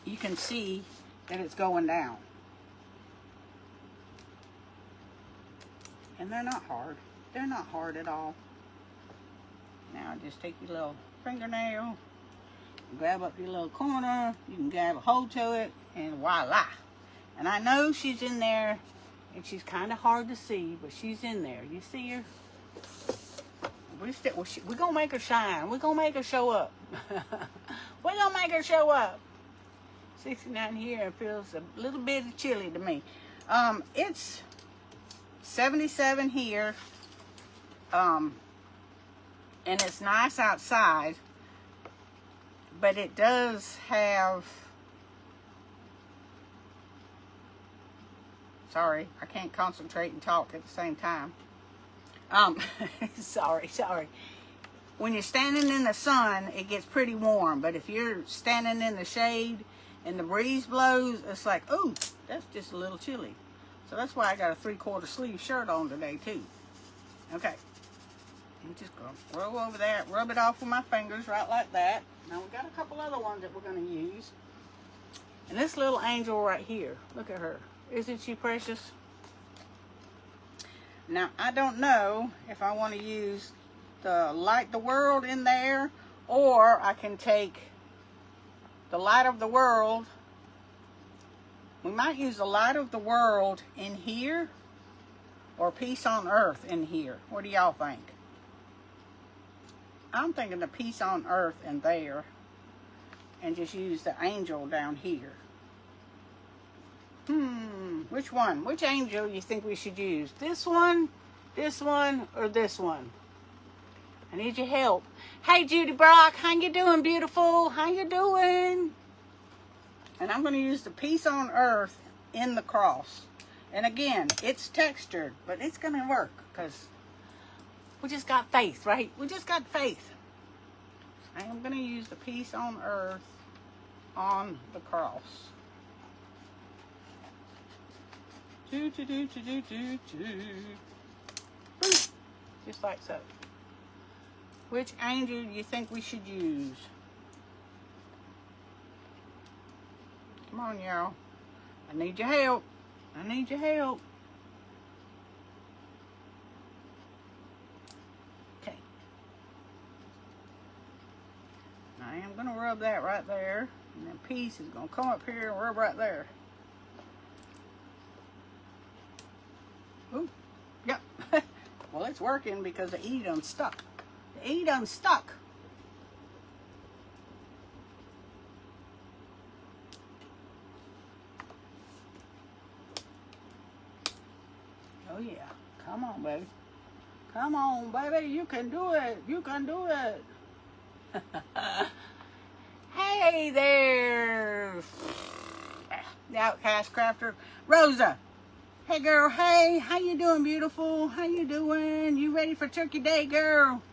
you can see that it's going down. And they're not hard. They're not hard at all. Now just take your little fingernail, grab up your little corner, you can grab a hold to it, and voila. And I know she's in there, and she's kind of hard to see, but she's in there. You see her? We're going to make her shine. We're going to make her show up. We're going to make her show up. 69 here, it feels a little bit chilly to me. It's 77 here, and it's nice outside, but it does have, sorry, I can't concentrate and talk at the same time. Sorry. When you're standing in the sun, it gets pretty warm, but if you're standing in the shade and the breeze blows, it's like, oh, that's just a little chilly. So that's why I got a 3/4 sleeve shirt on today too. Okay. I'm just going to roll over that, rub it off with my fingers right like that. Now we got a couple other ones that we're going to use. And this little angel right here, look at her. Isn't she precious? Now I don't know if I want to use the Light the World in there, or I can take the light of the world. We might use the light of the world in here, or peace on earth in here. What do y'all think? I'm thinking the peace on earth in there, and just use the angel down here. Which one? Which angel you think we should use? This one, or this one? I need your help. Hey, Judy Brock, how you doing, beautiful? How you doing? And I'm going to use the peace on earth in the cross. And again, it's textured, but it's going to work because we just got faith, right? We just got faith. I am going to use the peace on earth on the cross. Just like so. Which angel do you think we should use? Come on, y'all. I need your help. I need your help. Okay. I am going to rub that right there. And then peace is going to come up here and rub right there. Ooh. Yep. Well, it's working because the E done stuck. The E done stuck. Oh yeah. Come on, baby. Come on, baby. You can do it. You can do it. Hey there. The Outcast Crafter. Rosa. Hey, girl. Hey. How you doing, beautiful? How you doing? You ready for Turkey Day, girl?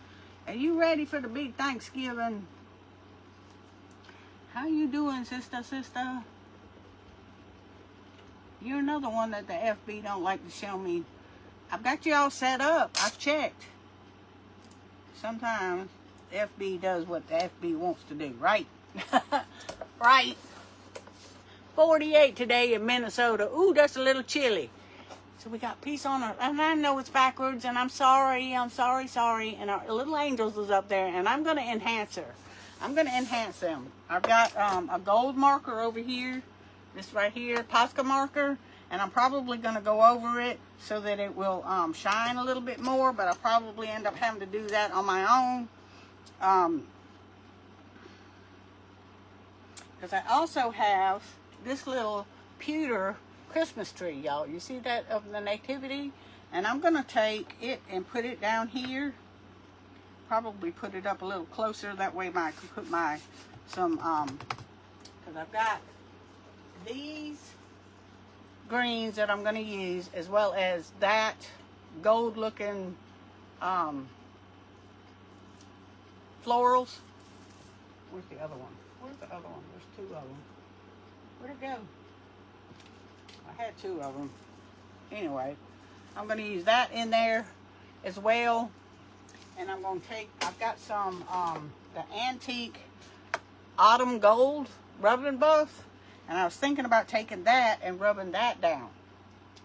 Are you ready for the big Thanksgiving? How you doing, sister? You're another one that the FB don't like to show me. I've got you all set up. I've checked. Sometimes the FB does what the FB wants to do, right? Right. 48 today in Minnesota. Ooh, that's a little chilly. So we got peace on earth. And I know it's backwards, and I'm sorry. And our little angels is up there, and I'm going to enhance her. I'm going to enhance them. I've got a gold marker over here. This right here, Posca marker. And I'm probably going to go over it so that it will shine a little bit more. But I'll probably end up having to do that on my own. Because I also have this little pewter Christmas tree, y'all. You see that of the Nativity? And I'm going to take it and put it down here. Probably put it up a little closer. That way I can put my, because I've got these greens that I'm going to use, as well as that gold looking florals. Where's the other one? There's two of them. Where'd it go? I had two of them. Anyway, I'm going to use that in there as well. And I'm going to take, I've got some, the antique autumn gold rubbing buff. And I was thinking about taking that and rubbing that down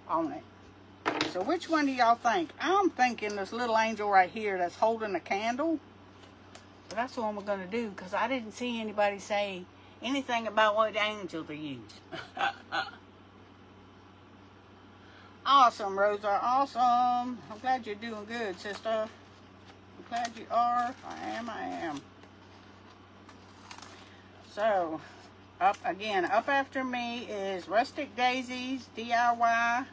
on it. So which one do y'all think? I'm thinking this little angel right here that's holding a candle. So that's the one we're going to do, because I didn't see anybody say anything about what angel to use. Awesome, Rosa. Awesome. I'm glad you're doing good, sister. I'm glad you are. I am. So, up after me is Rustic Daisies DIY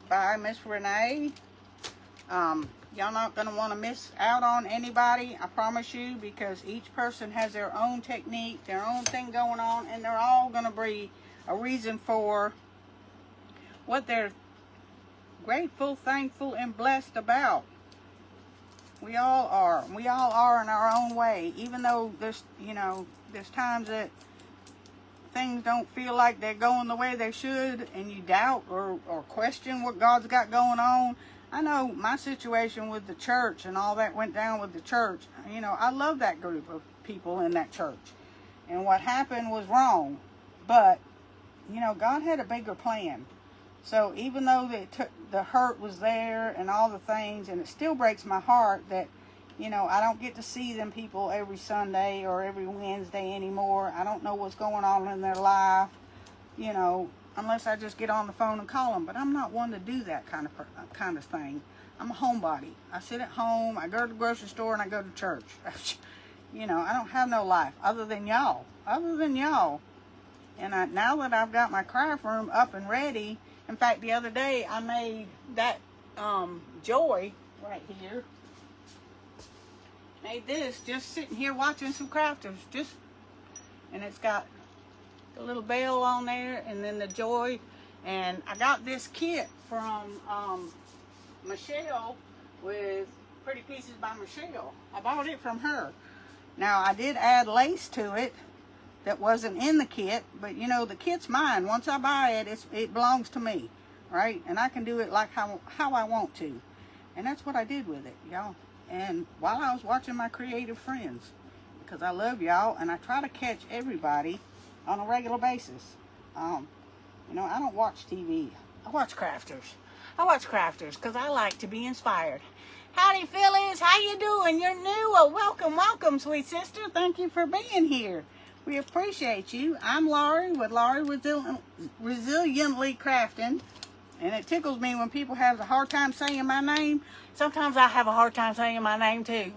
by Miss Renee. Y'all not going to want to miss out on anybody, I promise you, because each person has their own technique, their own thing going on, and they're all going to be a reason for what they're grateful, thankful, and blessed about. We all are. We all are in our own way, even though there's times that things don't feel like they're going the way they should, and you doubt or question what God's got going on. I know my situation with the church and all that went down with the church. I love that group of people in that church. And what happened was wrong. But, God had a bigger plan. So even though the hurt was there and all the things, and it still breaks my heart that, You know, I don't get to see them people every Sunday or every Wednesday anymore. I don't know what's going on in their life, you know, unless I just get on the phone and call them. But I'm not one to do that kind of thing. I'm a homebody. I sit at home, I go to the grocery store, and I go to church. You know, I don't have no life other than y'all. And now that I've got my craft room up and ready, in fact, the other day I made that joy right here. Made this just sitting here watching some crafters. And it's got the little bell on there, and then the joy. And I got this kit from Michelle with Pretty Pieces by Michelle. I bought it from her. Now I did add lace to it that wasn't in the kit, but you know, the kit's mine. Once I buy it, it belongs to me, right? And I can do it like how I want to. And that's what I did with it, y'all. And while I was watching my creative friends, because I love y'all and I try to catch everybody on a regular basis. You know, I don't watch TV. I watch crafters. Because I like to be inspired. Howdy, Phyllis. How you doing? You're new. Well, welcome, sweet sister. Thank you for being here. We appreciate you. I'm Laurie with Laurie Resiliently Crafting. And it tickles me when people have a hard time saying my name. Sometimes I have a hard time saying my name too.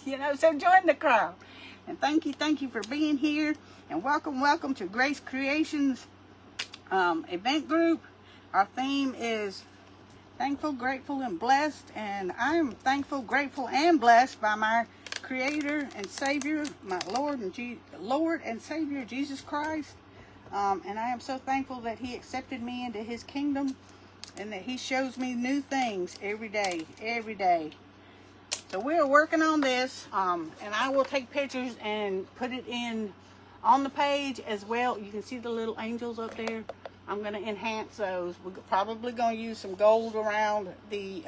You know, so join the crowd. And thank you for being here. And welcome to Grace Creations event group. Our theme is thankful, grateful, and blessed. And I am thankful, grateful, and blessed by my Creator and Savior, my Lord and Savior, Jesus Christ. And I am so thankful that He accepted me into His kingdom and that He shows me new things every day. So we are working on this, and I will take pictures and put it in on the page as well. You can see the little angels up there. I'm going to enhance those. We're probably going to use some gold around the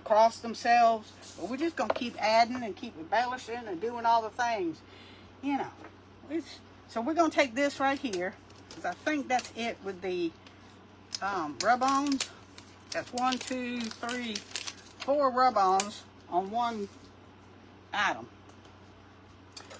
cross themselves, but we're just going to keep adding and keep embellishing and doing all the things, you know. So we're going to take this right here, because I think that's it with the rub-ons. That's 1, 2, 3, 4 rub-ons on one item.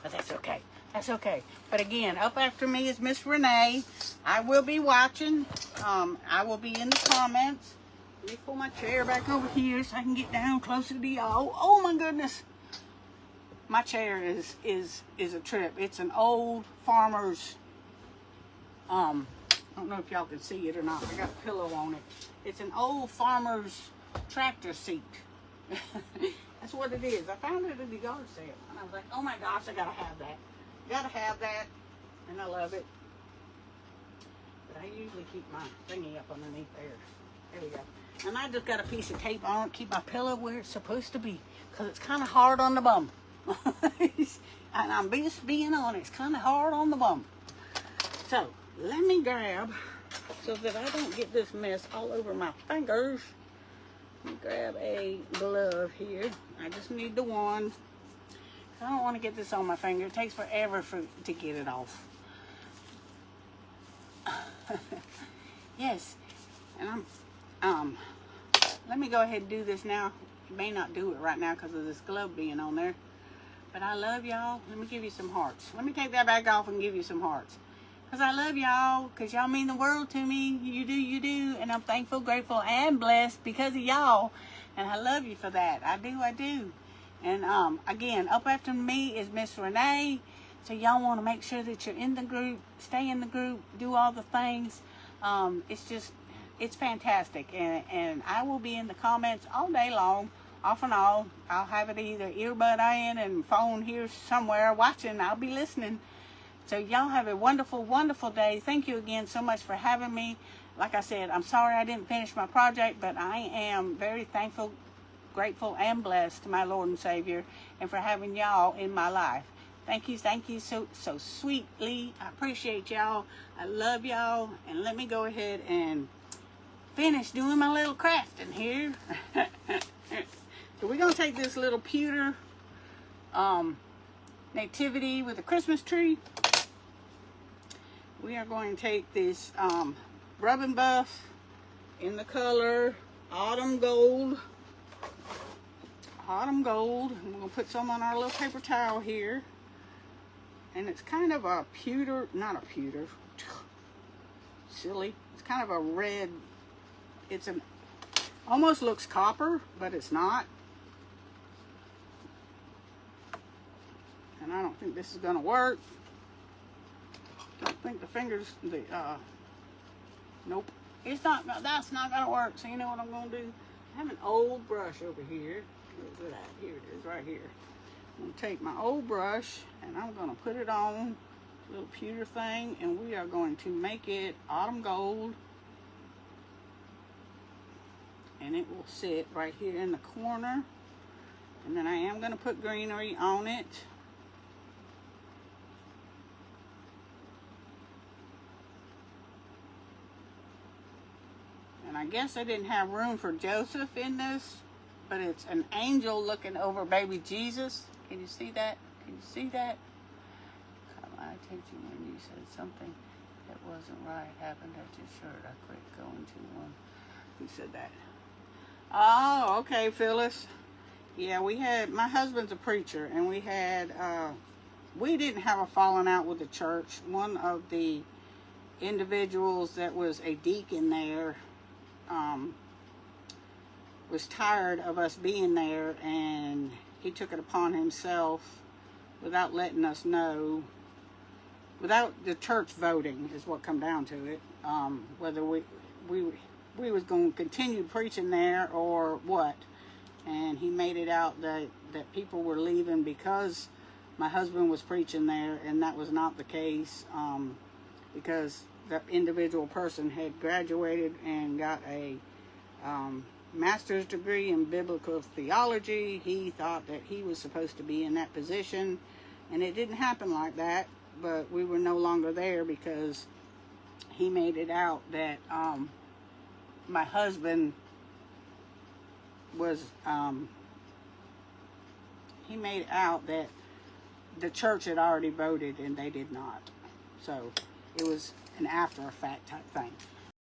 But that's okay. That's okay. But again, up after me is Miss Renee. I will be watching. I will be in the comments. Let me pull my chair back over here so I can get down closer to y'all. Oh my goodness. My chair is a trip. It's an old farmer's, I don't know if y'all can see it or not. I got a pillow on it. It's an old farmer's tractor seat. That's what it is. I found it at the yard sale. And I was like, oh my gosh, I gotta have that. Gotta have that. And I love it. But I usually keep my thingy up underneath there. There we go. And I just got a piece of tape on it, keep my pillow where it's supposed to be. Because it's kind of hard on the bum. And I'm just being honest, it's kind of hard on the bum. So let me grab, so that I don't get this mess all over my fingers. Let me grab a glove here. I just need the one. I don't want to get this on my finger. It takes forever to get it off. Yes, and let me go ahead and do this now. You may not do it right now because of this glove being on there. But I love y'all. Let me give you some hearts. Let me take that back off and give you some hearts. Because I love y'all. Because y'all mean the world to me. You do. And I'm thankful, grateful, and blessed because of y'all. And I love you for that. I do. And again, up after me is Miss Renee. So y'all want to make sure that you're in the group. Stay in the group. Do all the things. It's fantastic. And I will be in the comments all day long. Off and on. I'll have it either earbud in and phone here somewhere watching. I'll be listening. So y'all have a wonderful, wonderful day. Thank you again so much for having me. Like I said, I'm sorry I didn't finish my project, but I am very thankful, grateful, and blessed to my Lord and Savior and for having y'all in my life. Thank you so sweetly. I appreciate y'all. I love y'all. And let me go ahead and finish doing my little crafting here. So we're going to take this little pewter nativity with a Christmas tree. We are going to take this rub and buff in the color Autumn Gold. autumn gold. And we're going to put some on our little paper towel here. And it's kind of a pewter, not a pewter, silly. It's kind of a red, it's an, almost looks copper, but it's not. And I don't think this is going to work. Don't think the fingers, nope. It's not, that's not going to work. So you know what I'm going to do? I have an old brush over here. Where's it at? Here it is, right here. I'm going to take my old brush and I'm going to put it on a little pewter thing, and we are going to make it autumn gold. And it will sit right here in the corner. And then I am going to put greenery on it. And I guess I didn't have room for Joseph in this, but it's an angel looking over baby Jesus. Can you see that? Can you see that? Caught my attention when you said something that wasn't right happened at your shirt. I quit going to one. Who said that? Oh, okay, Phyllis. Yeah, we had, my husband's a preacher, and we didn't have a falling out with the church. One of the individuals that was a deacon there was tired of us being there, and he took it upon himself without letting us know, without the church voting is what come down to it, whether we was going to continue preaching there or what. And he made it out that people were leaving because my husband was preaching there, and that was not the case, because that individual person had graduated and got a master's degree in biblical theology. He thought that he was supposed to be in that position, and it didn't happen like that, but we were no longer there because he made it out that my husband was, he made out that the church had already voted and they did not. So it was an after effect type thing.